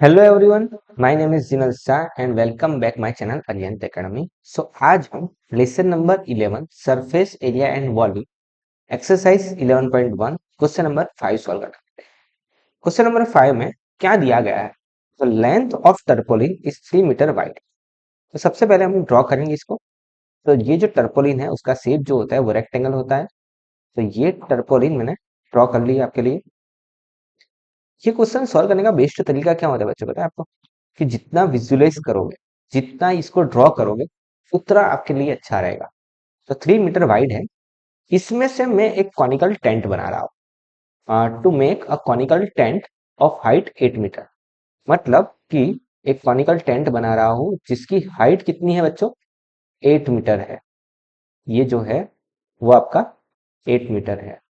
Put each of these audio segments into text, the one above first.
Hello everyone, my name is Jinal Shah and welcome back my channel Arihant academy. So आज हम lesson number 11 surface area and volume exercise 11.1 question number 5 solve करना है। Question number 5 में क्या दिया गया है? तो length of tarpaulin is 3 metre wide. तो सबसे पहले हम ड्रॉ करेंगे इसको। तो ये जो टर्पोलिन है उसका शेप जो होता है वो रेक्टेंगल होता है। तो ये टर्पोलिन मैंने ड्रॉ कर लिया आपके लिए। ये क्वेश्चन सॉल्व करने का बेस्ट तरीका क्या होता है बच्चों, पता है आपको? कि जितना विजुअलाइज करोगे, जितना इसको ड्रॉ करोगे, उतना आपके लिए अच्छा रहेगा। तो 3 मीटर वाइड है। इसमें से मैं एक कॉनिकल टेंट बना रहा हूँ to make a conical tent of height 8 metre. मतलब कि एक कॉनिकल टेंट बना रहा हूँ जिसकी हाइट कितनी है बच्चों? 8 मीटर है। ये जो है वो आपका 8 मीटर है।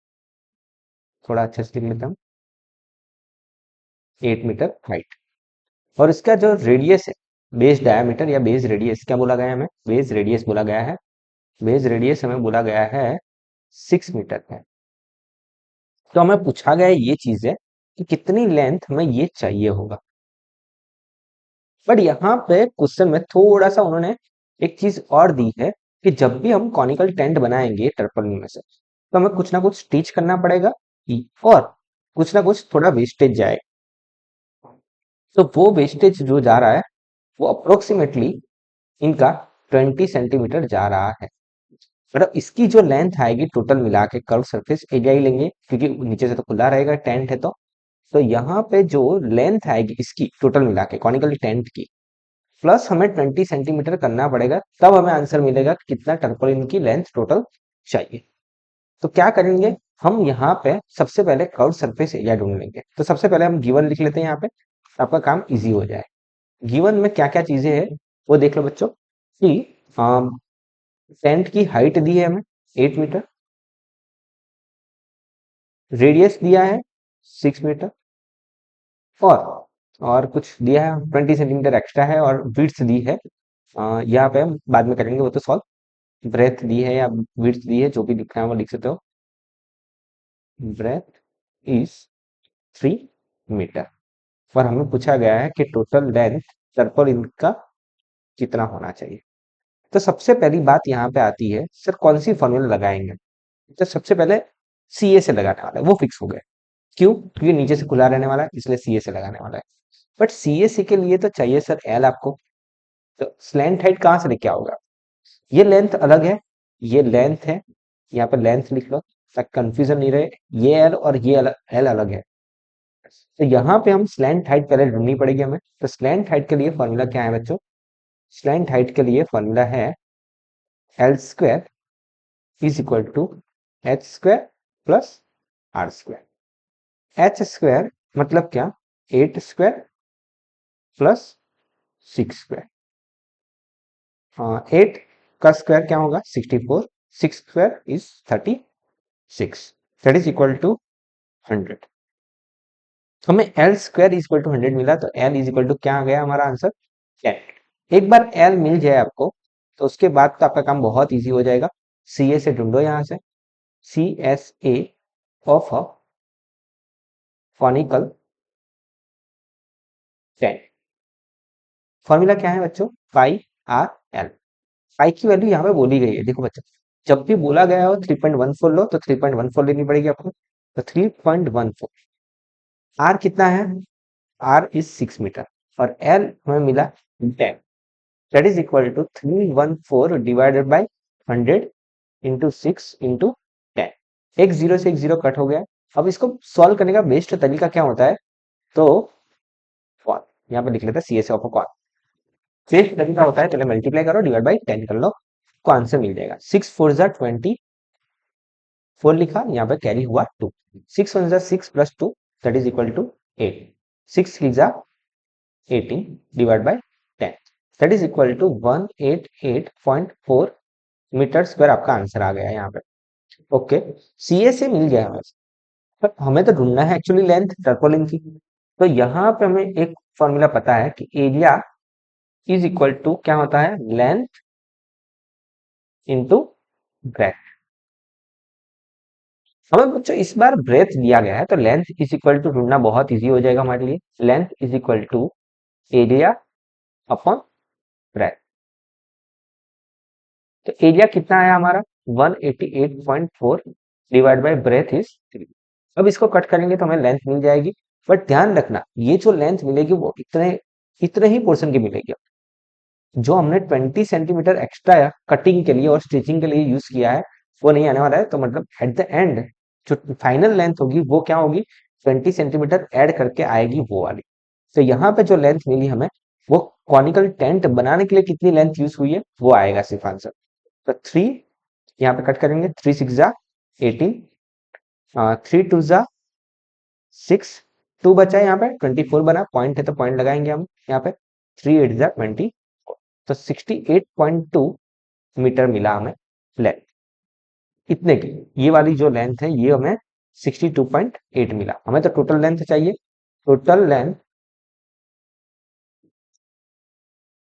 थोड़ा अच्छे से लिख लेता हूँ, 8 मीटर हाइट। और इसका जो रेडियस है, बेस डायमीटर या बेस रेडियस क्या बोला गया है हमें? बेस रेडियस बोला गया है। बेस रेडियस हमें बोला गया है 6 मीटर है। तो हमें पूछा गया है ये चीज है कि कितनी लेंथ हमें ये चाहिए होगा। बट यहाँ पे क्वेश्चन में थोड़ा सा उन्होंने एक चीज और दी है कि जब भी हम कॉनिकल टेंट बनाएंगे टर्पलिन में से, तो हमें कुछ ना कुछ स्टिच करना पड़ेगा और कुछ ना कुछ थोड़ा वेस्टेज जाएगा। तो वो वेस्टेज जो जा रहा है वो अप्रोक्सीमेटली इनका 20 सेंटीमीटर जा रहा है। मतलब इसकी जो लेंथ आएगी टोटल मिला के, कर्व सरफेस एरिया ही लेंगे क्योंकि नीचे से तो खुला रहेगा, टेंट है। तो यहाँ पे जो लेंथ आएगी इसकी टोटल मिला के कॉनिकल टेंट की, प्लस हमें 20 सेंटीमीटर करना पड़ेगा, तब हमें आंसर मिलेगा कि कितना टर्पोलिन की लेंथ टोटल चाहिए। तो क्या करेंगे हम यहाँ पे? सबसे पहले कर्व सरफेस एरिया ढूंढ लेंगे। तो सबसे पहले हम गिवन लिख लेते हैं यहाँ पे, आपका काम इजी हो जाए। गिवन में क्या क्या चीजें हैं वो देख लो बच्चों। कि टेंट की हाइट दी है हमें 8 मीटर, रेडियस दिया है 6 मीटर, और कुछ दिया है 20 सेंटीमीटर एक्स्ट्रा है, और विड्थ दी है। यहाँ पे हम बाद में करेंगे वो तो सॉल्व। ब्रेथ दी है या विड्थ दी है, जो भी लिखना है वो लिख सकते हो। Breadth is 3 metre. और हमें पूछा गया है कि टोटल लेंथ सर्कल इनका कितना होना चाहिए। तो सबसे पहली बात यहाँ पे आती है, सर कौन सी फॉर्मूला लगाएंगे? तो सबसे पहले सी ए से लगाने वाला है, वो फिक्स हो गया। क्यों? क्योंकि नीचे से खुला रहने वाला है, इसलिए सी ए से लगाने वाला है। बट सी ए सी के लिए तो चाहिए सर एल आपको। तो स्लैंट हाइट कहाँ से लेके आओगे? ये लेंथ अलग है, ये लेंथ है। यहाँ पर लेंथ लिख लो ताकि कंफ्यूजन नहीं रहे। ये एल और ये एल अलग है। तो यहाँ पे हम स्लैंट हाइट पहले ढूंढनी पड़ेगी हमें। तो स्लैंट हाइट के लिए फॉर्मूला क्या है बच्चों? स्लैंट हाइट के लिए फॉर्मूला है L square is equal to H square plus R square. H square मतलब क्या? 8 स्क्वायर प्लस 6 स्क्वायर। 8 का स्क्वायर क्या होगा? 64। 6 square is 36, that is equal to 100। हमें L square is equal to 100 मिला, तो एल इज इक्वल टू क्या आ गया हमारा आंसर? 10। एक बार एल मिल जाए आपको तो उसके बाद तो आपका काम बहुत इजी हो जाएगा। सी ए से ढूंढो यहाँ से, C S A of a conical tent. Formula क्या है बच्चों? पाई आर एल। पाई की वैल्यू यहाँ पे बोली गई है, देखो बच्चों। जब भी बोला गया हो 3.14 लो, तो 3.14 लेनी पड़ेगी आपको। तो 3.14। आर कितना है? R is 6 metre. और एल हमें मिला 10, that is equal to 314 divided by 100 into 6 into 10। एक जीरो से एक जीरो कट हो गया। अब इसको सॉल्व करने का बेस्ट तरीका क्या होता है? तो कॉन, यहाँ पे लिख लेते हैं C S of cone. Best तरीका होता है, पहले मल्टीप्लाई करो, डिवाइड बाई 10 कर लो, को आंसर मिल जाएगा। 6 4 जा 20, 4 लिखा, यहाँ पे कैरी हुआ 2। 6 1 जा 6 plus 2, that is equal to 8। 6 3 जा 18 divide by 10, that is equal to 188.4 metre square. आपका आंसर आ गया यहाँ पे। ओके, सी ए से मिल गया हमें, पर हमें तो ढूंढना है एक्चुअली लेंथ टर्पोलिन की। तो यहाँ पे हमें एक फॉर्मूला पता है कि एरिया इज इक्वल टू क्या होता है? Length into breadth. हमें बच्चों इस बार ब्रेथ दिया गया है, तो लेंथ इज इक्वल टू ढूंढना बहुत इजी हो जाएगा हमारे लिए। Length is equal to area upon breadth. तो एरिया कितना आया हमारा 188.4 डिवाइड बाय ब्रेथ इज 3। अब इसको कट करेंगे तो हमें लेंथ मिल जाएगी, बट ध्यान रखना ये जो लेंथ मिलेगी वो इतने इतने ही पोर्शन की मिलेगी। जो हमने 20 सेंटीमीटर एक्स्ट्रा कटिंग के लिए और स्टिचिंग के लिए यूज किया है वो नहीं आने वाला है। तो मतलब एट द एंड जो फाइनल लेंथ होगी वो क्या होगी, 20 सेंटीमीटर ऐड करके आएगी वो वाली। तो यहाँ पे जो लेंथ मिली हमें वो कॉनिकल टेंट बनाने के लिए कितनी लेंथ यूज हुई है वो आएगा सिर्फ आंसर। तो 3 यहाँ पे कट करेंगे, 3 6 जा 18, 3 2 जा 6, 2 बचा यहाँ पे 24 बना, पॉइंट है तो पॉइंट लगाएंगे हम यहाँ पे, 3 8 जा 20, तो 68.2 मीटर मिला हमें लेंथ। इतने की ये वाली जो लेंथ है ये हमें 62.8 मिला। हमें तो टोटल लेंथ चाहिए। Total length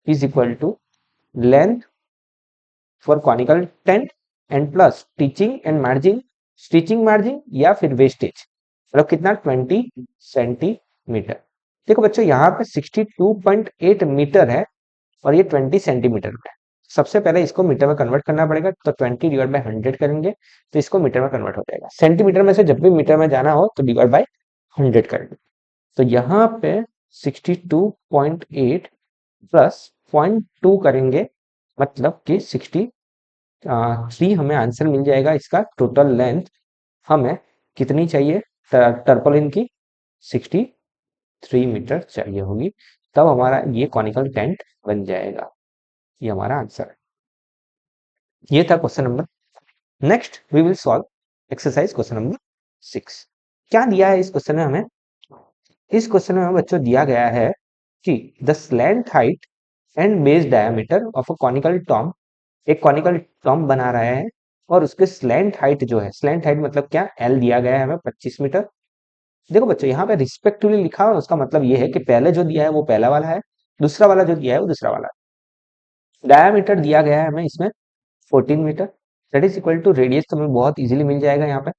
is equal to length for conical tent and plus teaching and margin, stitching margin या फिर वेस्टेज, मतलब कितना 20 सेंटीमीटर। देखो बच्चों यहाँ पे 62.8 मीटर है और ये 20 सेंटीमीटर में है। सबसे पहले इसको मीटर में कन्वर्ट करना पड़ेगा, तो 20 डिवाइड बाय 100 करेंगे तो इसको मीटर में कन्वर्ट हो जाएगा। सेंटीमीटर में से जब भी मीटर में जाना हो तो डिवाइड बाय 100 करेंगे। तो यहाँ पे 62.8 प्लस 0.2 करेंगे, मतलब कि 63 हमें आंसर मिल जाएगा। इसका टोटल लेंथ हमें कितनी चाहिए टर्पोलिन की, 63 मीटर चाहिए होगी, तब हमारा ये कॉनिकल टेंट बन जाएगा। ये हमारा आंसर है। ये था question number. Next we will solve exercise question number 6। क्या दिया है इस क्वेश्चन में हमें? इस क्वेश्चन में बच्चों दिया गया है कि the slant height and base diameter of a conical Tom, एक कॉनिकल टॉम बना रहा है और उसके स्लैंट हाइट जो है, स्लैंट हाइट मतलब क्या, एल दिया गया है हमें 25 मीटर। देखो बच्चों यहाँ पे रिस्पेक्टिवली लिखा हुआ है, उसका मतलब ये है कि पहले जो दिया है वो पहला वाला है, दूसरा वाला जो दिया है वो दूसरा वाला है। डायमीटर दिया गया है हमें इसमें 14 metre, that is equal to radius तो हमें बहुत इजीली मिल जाएगा यहाँ पे,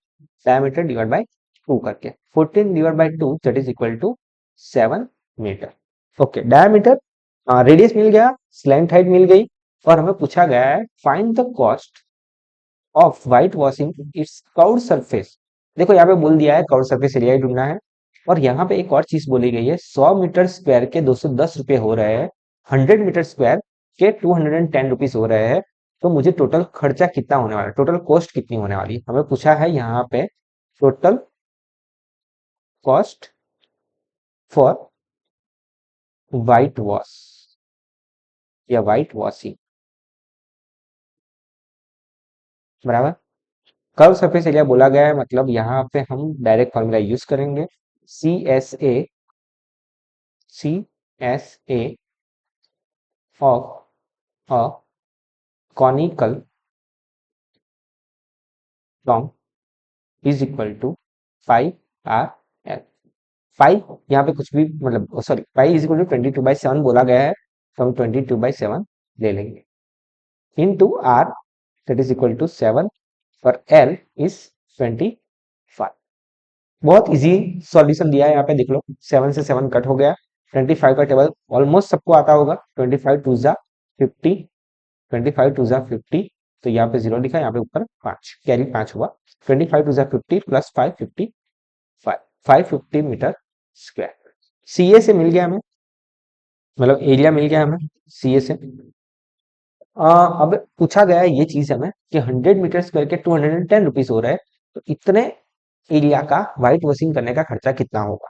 डायमीटर डिवाइड बाय 2 करके, 14 divide by 2 that is equal to 7 metre. Okay, diameter, radius मिल गया, स्लैंट हाइट मिल गई, और हमें पूछा गया है find the cost of white washing it's curved surface. देखो यहाँ पे बोल दिया है कर्व्ड सरफेस एरिया ही ढूंढना है, और यहाँ पे एक और चीज बोली गई है, 100 मीटर स्क्वायर के 210 रुपए हो रहे हैं, 100 मीटर स्क्वायर के 210 रुपीज हो रहे हैं। तो मुझे टोटल खर्चा कितना होने वाला है, टोटल कॉस्ट कितनी होने वाली है, हमें पूछा है यहाँ पे total cost for white wash या व्हाइट वॉशिंग, बराबर। कर्व सरफेस एरिया बोला गया है, मतलब यहाँ पे हम डायरेक्ट फॉर्मूला यूज करेंगे, C S A of a conical tomb is equal to 5 r l। 5 यहाँ पे कुछ भी मतलब sorry, pi is equal to 22/7 बोला गया है, तो हम 22/7 ले लेंगे, into r that is equal to 7 और l इज 25। बहुत इजी सॉल्यूशन दिया है यहाँ पे, देख लो 7 से 7 कट हो गया, 25 का टेबल ऑलमोस्ट सबको आता होगा, 25 टू जा 50, 25 टू जा 50, तो यहाँ पे 0 लिखा, यहाँ पे ऊपर 5 कैरी 5 हुआ, 25 टू जा 50 प्लस 5 55, 550 मीटर स्क्वायर। सीए से मिल गया हमें, मतलब एरिया मिल गया हमें सीए से। अब पूछा गया है ये चीज हमें कि 100 मीटर स्क्वायर के 210 रुपीज हो रहे हैं, तो इतने एरिया का व्हाइट वॉशिंग करने का खर्चा कितना होगा।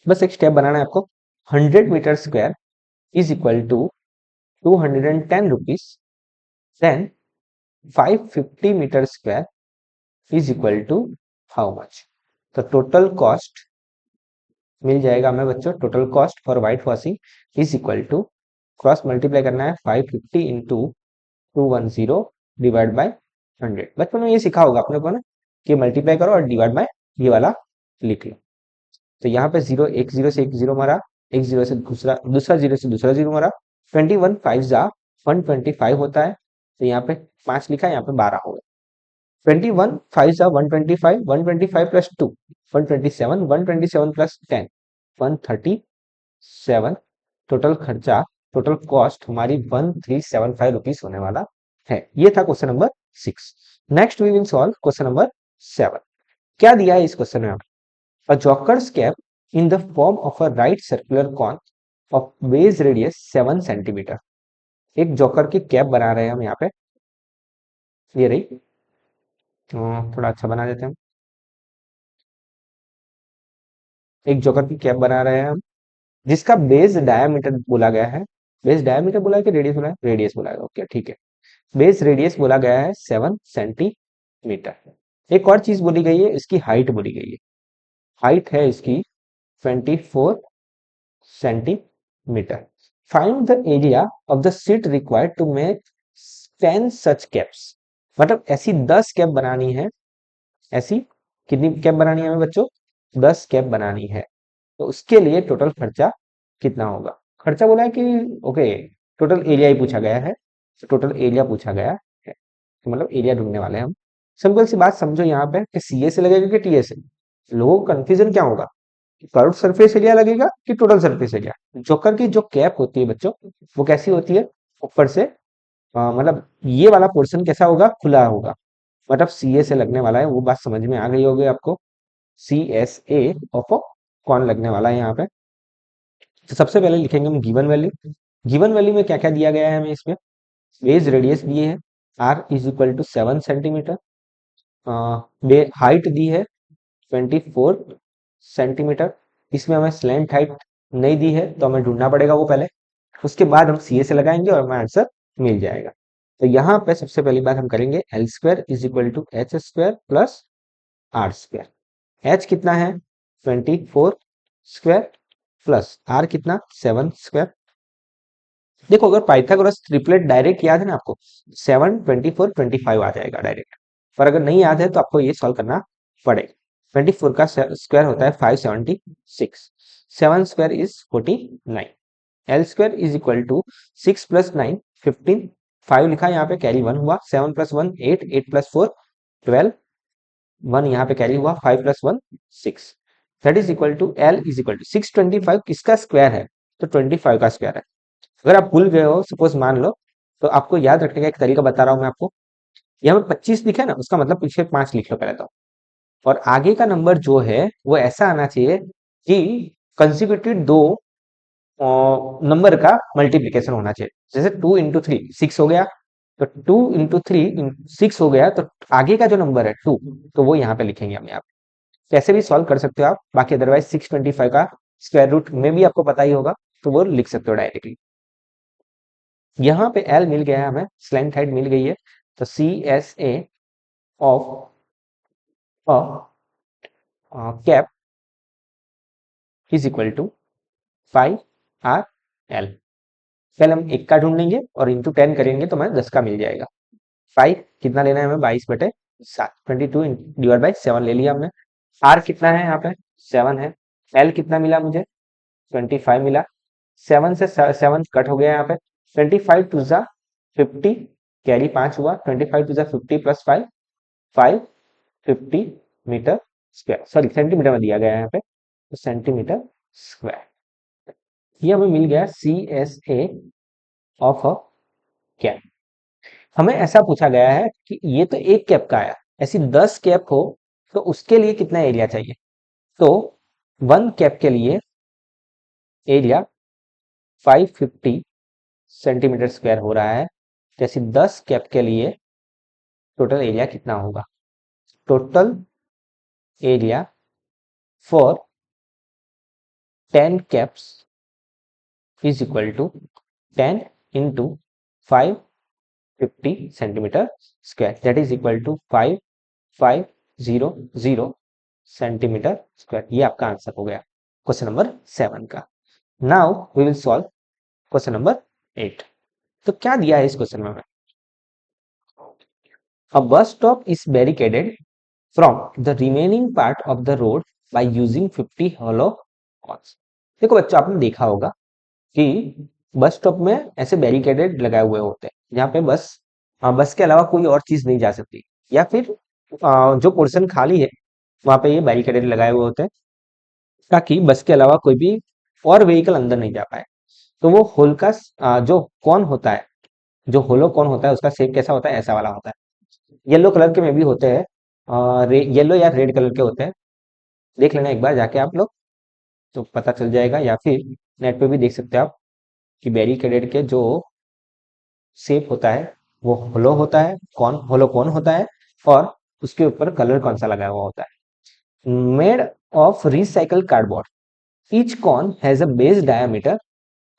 बस एक स्टेप बनाना है आपको, 100 metre square is equal to 210 rupees, then 550 metre square is equal to how much. तो टोटल कॉस्ट मिल जाएगा हमें बच्चों, total cost for white washing is equal to, cross multiply करना है, 550 इंटू 210 डिवाइड बाय 100। बचपन में ये सीखा होगा अपने को ना कि मल्टीप्लाई करो और डिवाइड बाय ये वाला लिख लो। तो यहाँ पे जीरो, एक जीरो से एक जीरो मारा, एक जीरो से दूसरा, दूसरा जीरो से दूसरा जीरो मारा, 21 5 जा 125 होता है, तो यहाँ पे 5 लिखा, यहाँ पे 12 हो गया, 21 5 जा 125, 125 प्लस 2 127, 127 प्लस 10 130, 7, टोटल खर्चा, टोटल कॉस्ट हमारी 1375 रुपीज होने वाला है। ये था question number 6। Next we will solve question number 7। क्या दिया है इस क्वेश्चन में? A joker's cap in the form of a right circular cone of base radius 7 centimetre. एक जोकर की कैप बना रहे हैं हम यहाँ पे, ये रही। थोड़ा अच्छा बना देते हैं हम। एक जोकर की कैप बना रहे हैं हम, जिसका बेस डायमीटर बोला गया है। बेस डायमीटर बोला है कि रेडियस बोला है? रेडियस बोला है। ओके ठीक है। बेस रेडियस बोला गया है 7 सेंटीमीटर। एक और चीज बोली गई है, इसकी हाइट बोली गई है। हाइट है इसकी 24 centimetre. Find the area of the sheet required to make 10 such caps. मतलब ऐसी 10 कैप बनानी है। ऐसी कितनी कैप बनानी है हमें बच्चों? 10 कैप बनानी है। तो उसके लिए टोटल खर्चा कितना होगा? खर्चा बोला है कि ओके, टोटल एरिया ही पूछा गया है। तो टोटल एरिया पूछा गया है, तो मतलब एरिया ढूंढने वाले हैं हम। सिंपल सी बात समझो यहाँ पे कि सीए से लगेगा कि टीए से। लोगों को कंफ्यूजन क्या होगा, कर्व सरफेस एरिया लगेगा कि टोटल सरफेस एरिया। जोकर की जो कैप होती है बच्चों, वो कैसी होती है? ऊपर से मतलब ये वाला पोर्शन कैसा होगा? खुला होगा। मतलब सीए से लगने वाला है, वो बात समझ में आ गई होगी आपको। सी एस ए ऑफ कौन लगने वाला है यहाँ पे। तो सबसे पहले लिखेंगे हम गिवन वैल्यू। गिवन वैल्यू में क्या क्या दिया गया है हमें? इसमें बेस रेडियस दिए है, R is equal to 7 centimetre. Height दी है 24 सेंटीमीटर। इसमें हमें स्लैंट हाइट नहीं दी है, तो हमें ढूंढना पड़ेगा वो पहले। उसके बाद हम सीए से लगाएंगे और हमें आंसर मिल जाएगा। तो यहाँ पे सबसे पहली बात हम करेंगे, L square is equal to H square plus R square. H कितना है? 24 स्क्वायर प्लस आर कितना? 7 स्क्वायर। देखो, अगर पाइथागोरस ट्रिपलेट डायरेक्ट याद है ना आपको, 7, 24, 25 आ जाएगा डायरेक्ट। पर अगर नहीं याद है तो आपको ये सॉल्व करना पड़ेगा। 24 का स्क्वायर होता है 576। 7 square is 49। L square is equal to 6 plus 9 15। 5 लिखा यहाँ पे, कैरी 1 हुआ। 7 प्लस 1 8, 8 प्लस 4 12। 1 यहाँ पे कैरी हुआ। 5 plus 1 6। That is equal to L is equal to 625 किसका स्क्वायर है? तो 25 का स्क्वायर है। अगर आप भूल गए हो, सपोज मान लो, तो आपको याद रखने का एक तरीका बता रहा हूं मैं आपको। यहाँ पे 25 लिखा है ना, उसका मतलब पीछे 5 लिख लो पहले तो। और आगे का नंबर जो है वो ऐसा आना चाहिए कि कंसेक्यूटिव दो नंबर का मल्टीप्लीकेशन होना चाहिए। जैसे 2 इंटू 3 6 हो गया, तो 2 इंटू 3 6 हो गया, तो आगे का जो नंबर है 2, तो वो यहाँ पे लिखेंगे हम यहाँ पे। कैसे भी सॉल्व कर सकते हो आप। बाकी अदरवाइज 625 का स्क्वायर रूट में भी आपको पता ही होगा, तो वो लिख सकते हो डायरेक्टली। यहाँ पे एल मिल गया है हमें, स्लैंट हाइट मिल गई है। तो C S A of cap is equal to 5 R L. पहले हम एक का ढूंढेंगे और इंटू 10 करेंगे तो हमें 10 का मिल जाएगा। 5 कितना लेना है हमें? 22/7। 22 डिवाइड बाई 7 ले लिया हमने। आर कितना है यहाँ पे? 7 है। एल कितना मिला मुझे? 25 मिला। 7 से 7 कट हो गया यहाँ पे। 25 टू जा 50, कैरी 5 हुआ। 25 टू जा 50 plus 5 550 metre square. Sorry, centimetre में दिया गया है यहाँ पे, तो सेंटीमीटर स्क्वायर। ये हमें मिल गया C S A of a cap. हमें ऐसा पूछा गया है कि ये तो एक कैप का आया, ऐसी 10 कैप हो तो उसके लिए कितना एरिया चाहिए? तो 1 कैप के लिए एरिया 550 सेंटीमीटर स्क्वायर हो रहा है। जैसे 10 कैप के लिए टोटल एरिया कितना होगा? Total area for 10 caps is equal to 10 into 550 centimetre square, that is equal to 5500 centimetre square. ये आपका आंसर हो गया क्वेश्चन नंबर 7 का। Now we will solve question number 8। तो क्या दिया है इस क्वेश्चन में? A bus stop is barricaded from the remaining part of the road by using 50 hollow cones। देखो बच्चों, आपने देखा होगा कि बस स्टॉप में ऐसे बैरिकेडेड लगाए हुए होते हैं, जहाँ पे बस के अलावा कोई और चीज नहीं जा सकती, या फिर जो पोर्शन खाली है वहां पे ये बैरिकेडेड लगाए हुए होते हैं, ताकि बस के अलावा कोई भी और व्हीकल अंदर नहीं जा पाए। तो वो होल का जो कौन होता है, जो होलो कौन होता है, उसका शेप कैसा होता है, ऐसा वाला होता है। येलो कलर के में भी होते हैं, येलो या रेड कलर के होते हैं, देख लेना एक बार जाके आप लोग, तो पता चल जाएगा, या फिर नेट पे भी देख सकते हैं आप कि बैरिकेडेड के जो शेप होता है वो होलो होता है, कौन होलो कौन होता है, और उसके ऊपर कलर कौन सा लगा हुआ होता है। Made of recycle cardboard, each cone has a base diameter,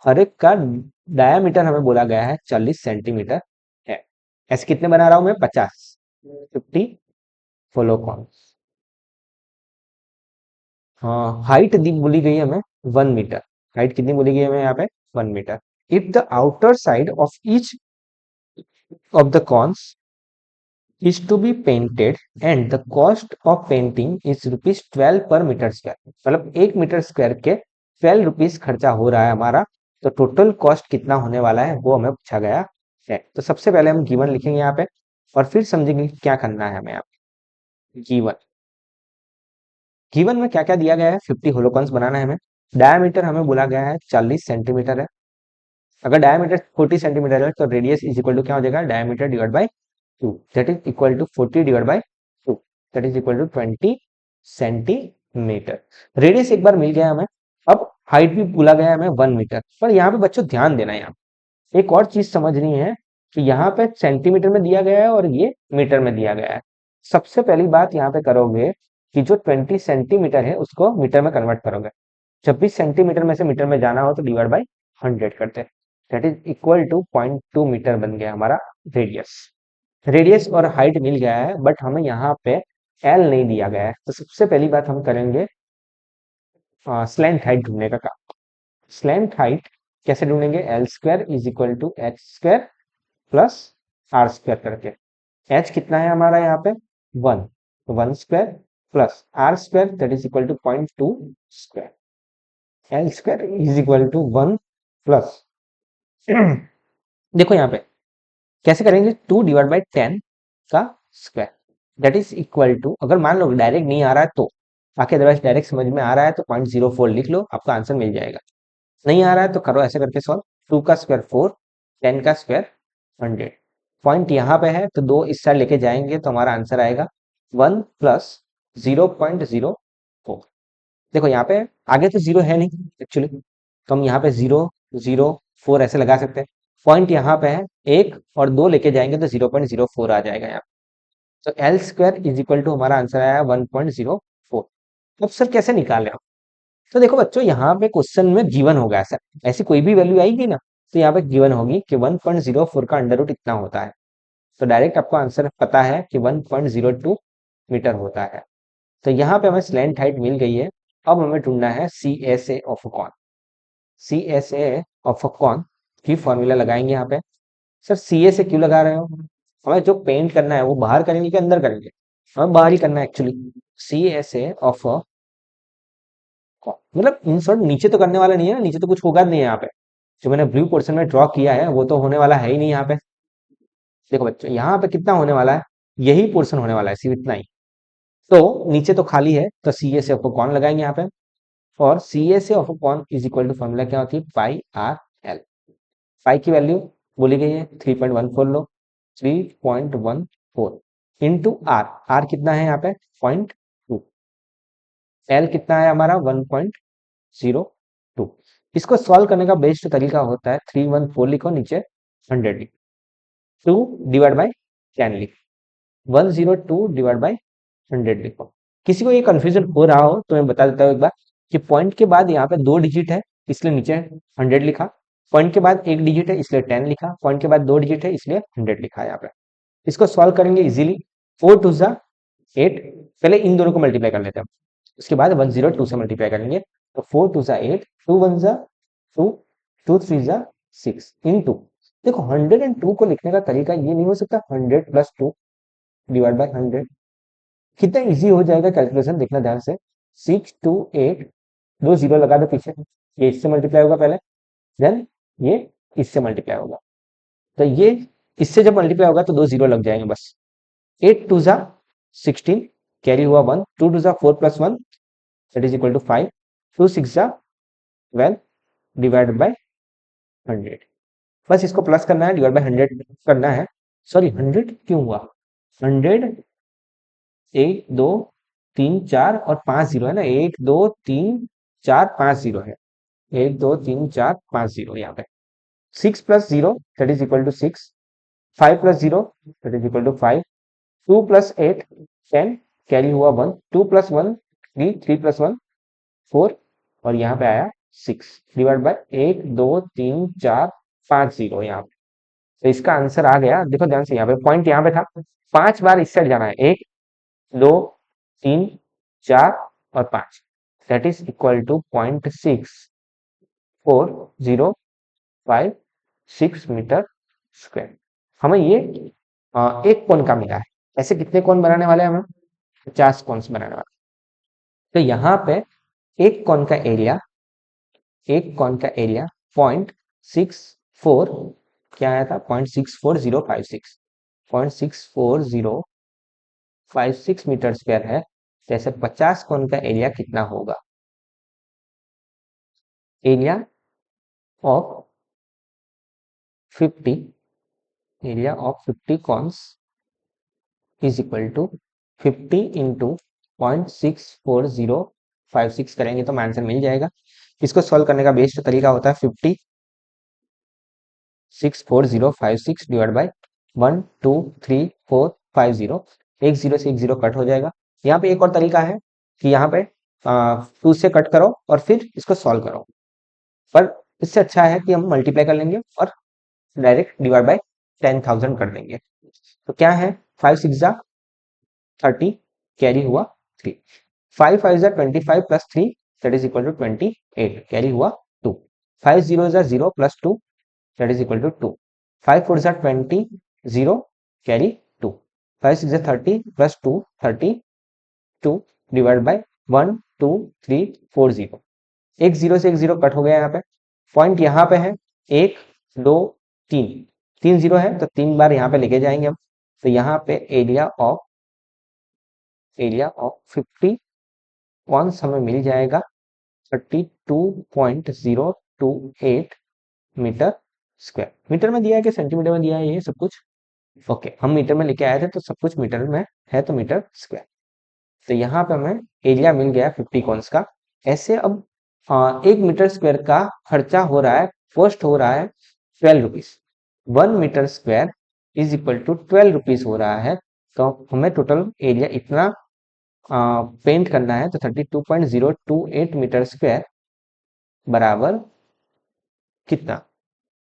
हर एक का डायामीटर हमें बोला गया है 40 सेंटीमीटर है। ऐसे कितने बना रहा हूं मैं, 50, 50 होलो कॉन। हाँ, हाइट दी बोली गई है हमें 1 मीटर, हाइट कितनी बोली गई है हमें यहाँ पे, 1 metre. If the outer side of each of the cones is to be painted and the cost of painting is ₹12 पर मीटर स्क्वायर, मतलब 1 मीटर स्क्वायर के 12 रुपीज खर्चा हो रहा है हमारा। तो टोटल कॉस्ट कितना होने वाला है वो हमें पूछा गया है। तो सबसे पहले हम गिवन लिखेंगे यहाँ पे, और फिर समझेंगे कि क्या करना है हमें यहाँ पे। गिवन, गिवन में क्या क्या दिया गया है, 50 होलोकॉन्स बनाना है हमें। डायमीटर हमें बोला गया है 40 सेंटीमीटर है। अगर डायमीटर 40 सेंटीमीटर है तो रेडियस इज इक्वल टू क्या हो जाएगा, diameter divide by 2, that is equal to 40 divide by 2, that is equal to 20 centimetre. Radius एक बार मिल गया हमें। अब हाइट भी बोला गया है हमें 1 मीटर। पर यहाँ पे बच्चों ध्यान देना है, यहाँ एक और चीज समझनी है कि यहाँ पे सेंटीमीटर में दिया गया है और ये मीटर में दिया गया है। सबसे पहली बात यहाँ पे करोगे कि जो 20 सेंटीमीटर है उसको मीटर में कन्वर्ट करोगे। जब भी सेंटीमीटर में से मीटर में जाना हो तो डिवाइड बाई 100 करते हैं, that is equal to 0.2 metre बन गया हमारा रेडियस। रेडियस और हाइट मिल गया है, बट हमें यहाँ पे एल नहीं दिया गया है। तो सबसे पहली बात हम करेंगे स्लैंट हाइट ढूंढने का काम। स्लैंट हाइट कैसे ढूंढेंगे, L square is equal to H square plus R square करके। एच कितना है हमारा यहाँ पे 1, तो 1 square plus R square that is equal to 0.2 square. L square is equal to 1 plus देखो यहाँ पे कैसे करेंगे, 2 डिवाइड बाई 10 का square that is equal to, अगर मान लो डायरेक्ट नहीं आ रहा है तो, बाकी अदरवाइज डायरेक्ट समझ में आ रहा है तो 0.04 लिख लो, आपका आंसर मिल जाएगा। नहीं आ रहा है तो करो ऐसे करके सॉल्व, 2 का स्क्वायर 4, 10 का स्क्वायर 100। पॉइंट यहाँ पे है तो 2 इस साइड लेके जाएंगे तो हमारा आंसर आएगा 1 प्लस 0.04। देखो यहाँ पे आगे तो जीरो है नहीं एक्चुअली, तो हम यहाँ पे 0.04 ऐसे लगा सकते हैं। पॉइंट यहाँ पे है, 1 और 2 लेके जाएंगे तो 0.04 आ जाएगा यहाँ पे। तो L square is equal to हमारा आंसर आया 1.04। अब सर कैसे निकाले हम, तो देखो बच्चों यहाँ पे क्वेश्चन में गिवन होगा, सर ऐसी कोई भी वैल्यू आएगी ना तो यहाँ पे गिवन होगी कि 1.04 का अंडर रूट इतना होता है। तो डायरेक्ट आपको आंसर पता है कि 1.02 मीटर होता है। तो यहाँ पे हमें स्लैंट हाइट मिल गई है। अब हमें ढूंढना है C S A of cone. C S A of cone की फॉर्मूला लगाएंगे यहाँ पे। सर सी एस ए क्यों लगा रहे हो, हमें जो पेंट करना है वो बाहर करेंगे कि अंदर करेंगे, हमें बाहर ही करना है actually. C S A of cone मतलब इन शॉर्ट नीचे तो करने वाला नहीं है ना, नीचे तो कुछ होगा नहीं है यहाँ पे। जो मैंने ब्लू पोर्शन में ड्रॉ किया है वो तो होने वाला है ही नहीं यहाँ पे। देखो बच्चों यहाँ पे कितना होने वाला है, यही पोर्शन होने वाला है, सिर्फ इतना ही। तो नीचे तो खाली है तो सी एस एफ कौन लगाएंगे यहाँ पे, और सी एस ऑफ कौन इज इक्वल टू फॉर्मूला क्या होती है, पाई आर एल। पाई की वैल्यू बोली गई है 3.14 लो, 3.14 इंटू आर, आर कितना है यहाँ पे 0.2, एल कितना है हमारा 1.02। इसको सॉल्व करने का बेस्ट तरीका होता है 314 लिखो नीचे 100 लिखो, 2 डिवाइड बाई 10 लिखो, 102 डिवाइड बाई 100 लिखो। किसी को ये कंफ्यूजन हो रहा हो तो मैं बता देता हूँ एक बार कि पॉइंट के बाद यहाँ पे 2 डिजिट है इसलिए नीचे 100 लिखा, पॉइंट के बाद 1 डिजिट है इसलिए 10 लिखा, पॉइंट के बाद 2 डिजिट है इसलिए 100 लिखा है यहाँ पे। इसको सॉल्व करेंगे इजीली, 4 टू जा 8, पहले इन दोनों को मल्टीप्लाई कर लेते हैं, उसके बाद 102 से मल्टीप्लाई करेंगे। तो 4 टू जा 8, 2 1 जा 2, 2 3 जा 6 इंटू, देखो 102 को लिखने का तरीका ये नहीं हो सकता 100 प्लस 2 डिवाइड बाई 100, कितना इजी हो जाएगा कैलकुलेशन, देखना ध्यान से। 628, 2 जीरो लगा दो पीछे, ये इससे मल्टीप्लाई होगा पहले, देन ये इससे मल्टीप्लाई होगा। तो ये इससे जब मल्टीप्लाई होगा तो 2 जीरो लग जाएंगे बस। 8 टू जा 16, कैरी हुआ 1, 2 टू जा 4 plus 1 that is equal to 5, 2 6 जा 12 डिवाइड बाय 100। बस इसको प्लस करना है, डिवाइड बाय 100 करना है। सॉरी 100 क्यों हुआ, 100 1 2 3 4 और 5 जीरो है ना, 1 2 3 4 5 जीरो है, 1 2 3 4 5 जीरो यहाँ पे। 6 plus zero that is equal to 6, 5 plus zero that is equal to 5, 2 plus 8 10, carry हुआ 1, 2 प्लस 1 3, 3 प्लस 1 4, और यहाँ पे आया 6 डिवाइड बाय 1 2 3 4 5 जीरो यहाँ पे। तो इसका आंसर आ गया, देखो ध्यान से, यहाँ पे पॉइंट यहाँ पे था, 5 बार इस साइड जाना है, 1 2 3 4 और 5, that is equal to 0.6405 metre square. हमें ये एक कोण का मिला है। ऐसे कितने कोण बनाने वाले हैं हमें, 50 कोण बनाने वाले। तो यहाँ पे एक कोण का एरिया, एक कोण का एरिया 0.64, क्या आया था, 0.64056, 0.64056 मीटर स्क्वायर है। जैसे 50 कोण का एरिया कितना होगा, area of 50, area of 50 cones is equal to 50 into 0.64056 करेंगे तो आंसर मिल जाएगा। इसको सॉल्व करने का बेस्ट तरीका होता है 50 64056 डिवाइड बाय 1 2 3 4 5 जीरो, एक जीरो से एक जीरो कट हो जाएगा। यहाँ पे एक और तरीका है कि यहाँ पे 2 से कट करो और फिर इसको सॉल्व करो, पर इससे अच्छा है कि हम मल्टीप्लाई कर लेंगे और डायरेक्ट डिवाइड बाय 10,000 कर देंगे। तो क्या है, 5 6 जा 30, कैरी हुआ 3, 5 5 जा 25 plus 3 that is equal to 28, carry हुआ 2, 5 0 जा 0 plus 2 that is equal to 2, 5 4 जा 20 0 कैरी 2, 5 6 जा 30 प्लस 2 32 डिवाइड बाय 1 2 3 4 जीरो, एक जीरो से एक जीरो कट हो गया। यहाँ पे पॉइंट यहाँ पे है 1 2 3, 3 जीरो है तो 3 बार यहाँ पे लेके जाएंगे हम। तो यहाँ पे एरिया ऑफ 50 कॉन्स हमें मिल जाएगा 32.028 मीटर स्क्वायर। मीटर में दिया है कि सेंटीमीटर में दिया है ये सब कुछ, ओके हम मीटर में लेके आए थे तो सब कुछ मीटर में है, तो मीटर स्क्वायर। तो यहाँ पे हमें एरिया मिल गया 50 कॉन्स का। ऐसे अब 1 मीटर स्क्वायर का खर्चा हो रहा है, कॉस्ट हो रहा है 12 rupees, 1 metre square is equal to 12 rupees हो रहा है। तो हमें टोटल एरिया इतना पेंट करना है, तो 32.028 मीटर स्क्वायर बराबर कितना,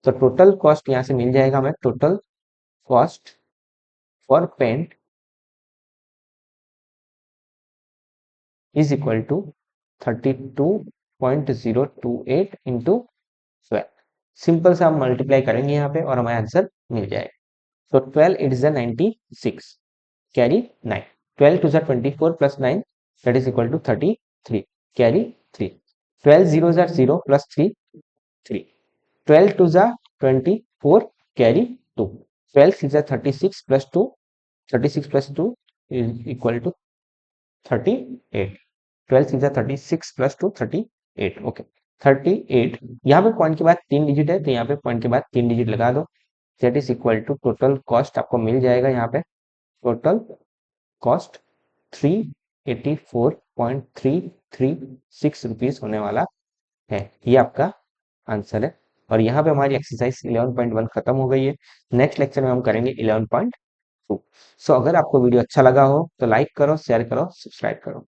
तो टोटल कॉस्ट यहाँ से मिल जाएगा हमें, total cost for paint is equal to 32.028 into 12। Simple से हम मल्टीप्लाई करेंगे यहाँ पे और हमें आंसर मिल जाएगा। तो 12 it is 96, carry 9, 12 two 24 plus 9 that is equal to 33, carry 3, 12 0 0 plus 3 3, 12 two 24 carry 2, 12 6 36 plus 2, 36 plus 2 is equal to 38, 12 6 36 plus 2 38, okay 38। यहाँ पे पॉइंट के बाद 3 डिजिट है तो यहाँ पे पॉइंट के बाद 3 डिजिट लगा दो, that is equal to total cost आपको मिल जाएगा यहाँ पे, टोटल कॉस्ट 384.336 रुपीज होने वाला है। ये आपका आंसर है। और यहाँ पे हमारी एक्सरसाइज 11.1 खत्म हो गई है। नेक्स्ट लेक्चर में हम करेंगे 11.2। सो अगर आपको वीडियो अच्छा लगा हो तो लाइक करो, शेयर करो, सब्सक्राइब करो।